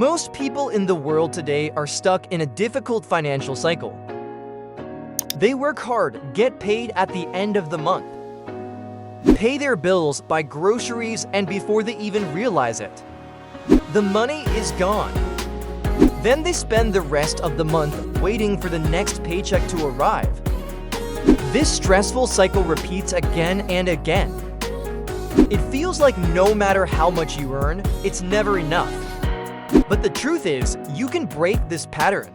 Most people in the world today are stuck in a difficult financial cycle. They work hard, get paid at the end of the month, pay their bills, buy groceries, and before they even realize it, the money is gone. Then they spend the rest of the month waiting for the next paycheck to arrive. This stressful cycle repeats again and again. It feels like no matter how much you earn, it's never enough. But the truth is, you can break this pattern.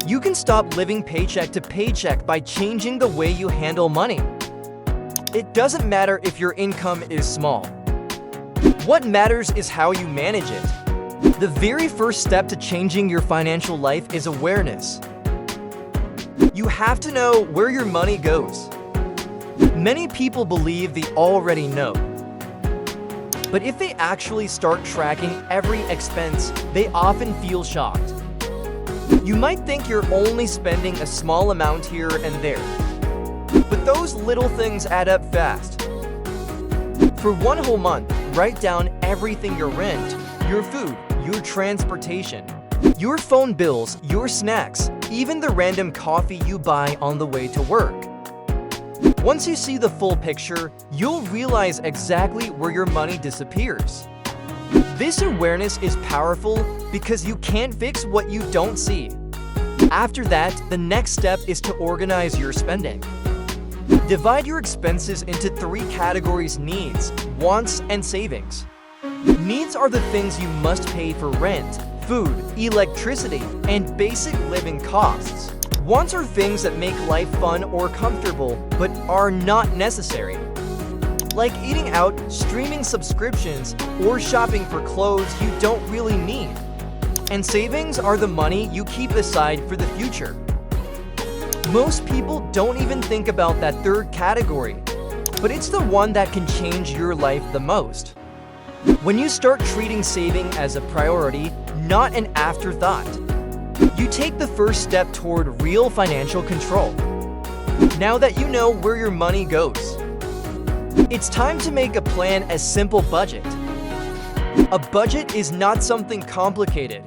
You can stop living paycheck to paycheck by changing the way you handle money. It doesn't matter if your income is small. What matters is how you manage it. The very first step to changing your financial life is awareness. You have to know where your money goes. Many people believe they already know. But if they actually start tracking every expense, they often feel shocked. You might think you're only spending a small amount here and there, but those little things add up fast. For one whole month, write down everything: your rent, your food, your transportation, your phone bills, your snacks, even the random coffee you buy on the way to work. Once you see the full picture, you'll realize exactly where your money disappears. This awareness is powerful because you can't fix what you don't see. After that, the next step is to organize your spending. Divide your expenses into 3 categories: needs, wants, and savings. Needs are the things you must pay for rent, food, electricity, and basic living costs. Wants are things that make life fun or comfortable, but are not necessary, like eating out, streaming subscriptions, or shopping for clothes you don't really need. And savings are the money you keep aside for the future. Most people don't even think about that third category, but it's the one that can change your life the most. When you start treating saving as a priority, not an afterthought, you take the first step toward real financial control. Now that you know where your money goes, it's time to make a plan: a simple budget. A budget is not something complicated.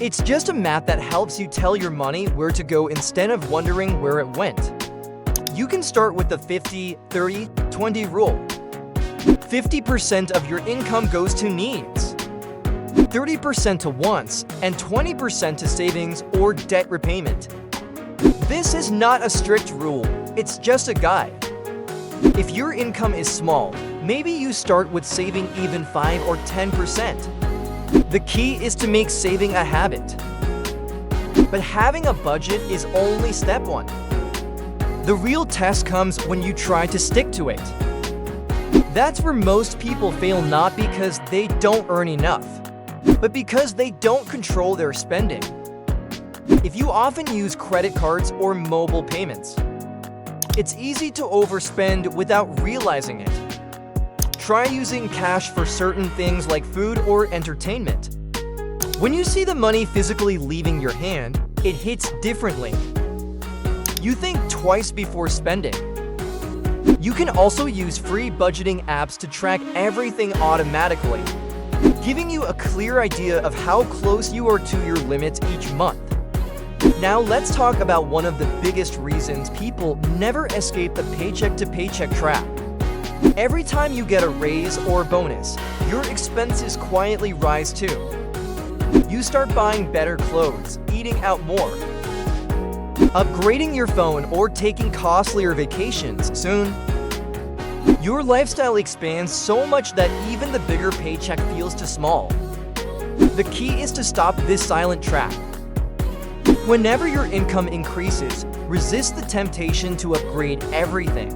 It's just a map that helps you tell your money where to go instead of wondering where it went. You can start with the 50-30-20 rule. 50% of your income goes to needs, 30% to wants, and 20% to savings or debt repayment. This is not a strict rule, it's just a guide. If your income is small, maybe you start with saving even 5 or 10%. The key is to make saving a habit. But having a budget is only step 1. The real test comes when you try to stick to it. That's where most people fail, not because they don't earn enough, but because they don't control their spending. If you often use credit cards or mobile payments, it's easy to overspend without realizing it. Try using cash for certain things like food or entertainment. When you see the money physically leaving your hand, it hits differently. You think twice before spending. You can also use free budgeting apps to track everything automatically, giving you a clear idea of how close you are to your limits each month. Now let's talk about one of the biggest reasons people never escape the paycheck-to-paycheck trap. Every time you get a raise or bonus, your expenses quietly rise too. You start buying better clothes, eating out more, upgrading your phone, or taking costlier vacations. Soon, your lifestyle expands so much that even the bigger paycheck feels too small. The key is to stop this silent trap. Whenever your income increases, resist the temptation to upgrade everything.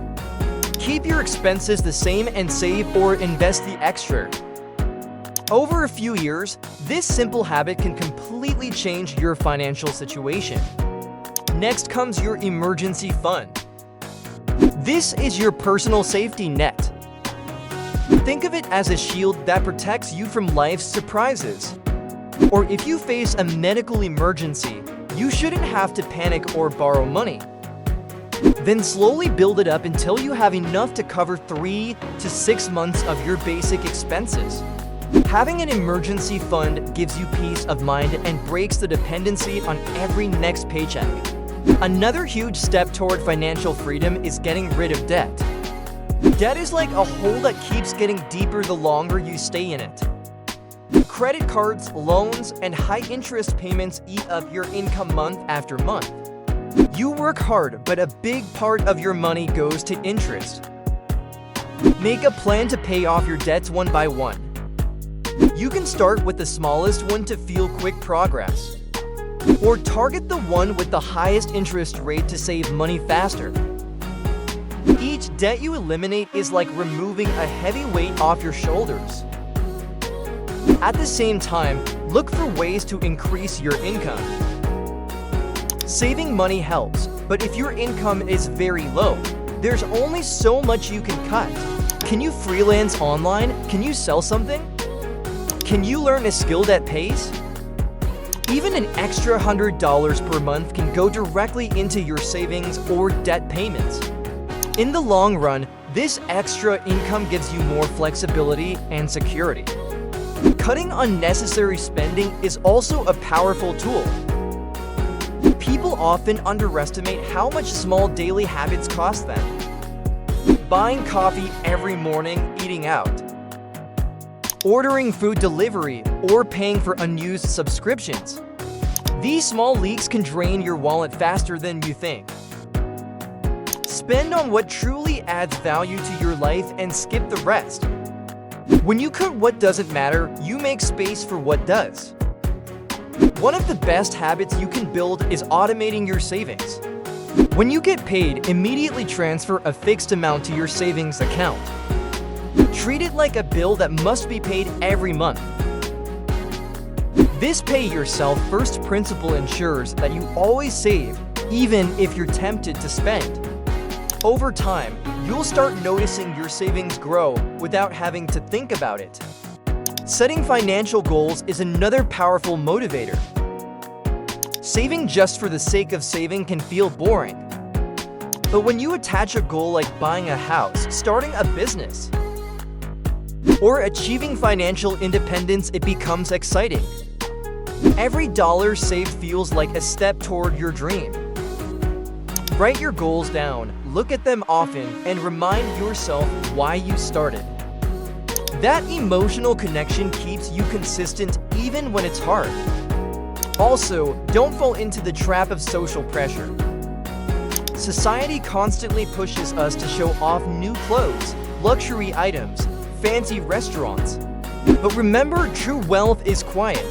Keep your expenses the same and save or invest the extra. Over a few years, this simple habit can completely change your financial situation. Next comes your emergency fund. This is your personal safety net. Think of it as a shield that protects you from life's surprises. Or if you face a medical emergency, you shouldn't have to panic or borrow money. Then slowly build it up until you have enough to cover 3 to 6 months of your basic expenses. Having an emergency fund gives you peace of mind and breaks the dependency on every next paycheck. Another huge step toward financial freedom is getting rid of debt. Debt is like a hole that keeps getting deeper the longer you stay in it. Credit cards, loans, and high-interest payments eat up your income month after month. You work hard, but a big part of your money goes to interest. Make a plan to pay off your debts one by one. You can start with the smallest one to feel quick progress, or target the one with the highest interest rate to save money faster. Each debt you eliminate is like removing a heavy weight off your shoulders. At the same time, look for ways to increase your income. Saving money helps, but if your income is very low, there's only so much you can cut. Can you freelance online? Can you sell something? Can you learn a skill that pays? Even an extra $100 per month can go directly into your savings or debt payments. In the long run, this extra income gives you more flexibility and security. Cutting unnecessary spending is also a powerful tool. People often underestimate how much small daily habits cost them. Buying coffee every morning, eating out, ordering food delivery, or paying for unused subscriptions. These small leaks can drain your wallet faster than you think. Spend on what truly adds value to your life and skip the rest. When you cut what doesn't matter, you make space for what does. One of the best habits you can build is automating your savings. When you get paid, immediately transfer a fixed amount to your savings account. Treat it like a bill that must be paid every month. This pay yourself first principle ensures that you always save, even if you're tempted to spend. Over time, you'll start noticing your savings grow without having to think about it. Setting financial goals is another powerful motivator. Saving just for the sake of saving can feel boring. But when you attach a goal like buying a house, starting a business, or achieving financial independence, it becomes exciting. Every dollar saved feels like a step toward your dream. Write your goals down, look at them often, and remind yourself why you started. That emotional connection keeps you consistent even when it's hard. Also, don't fall into the trap of social pressure. Society constantly pushes us to show off new clothes, luxury items, fancy restaurants. But remember, true wealth is quiet.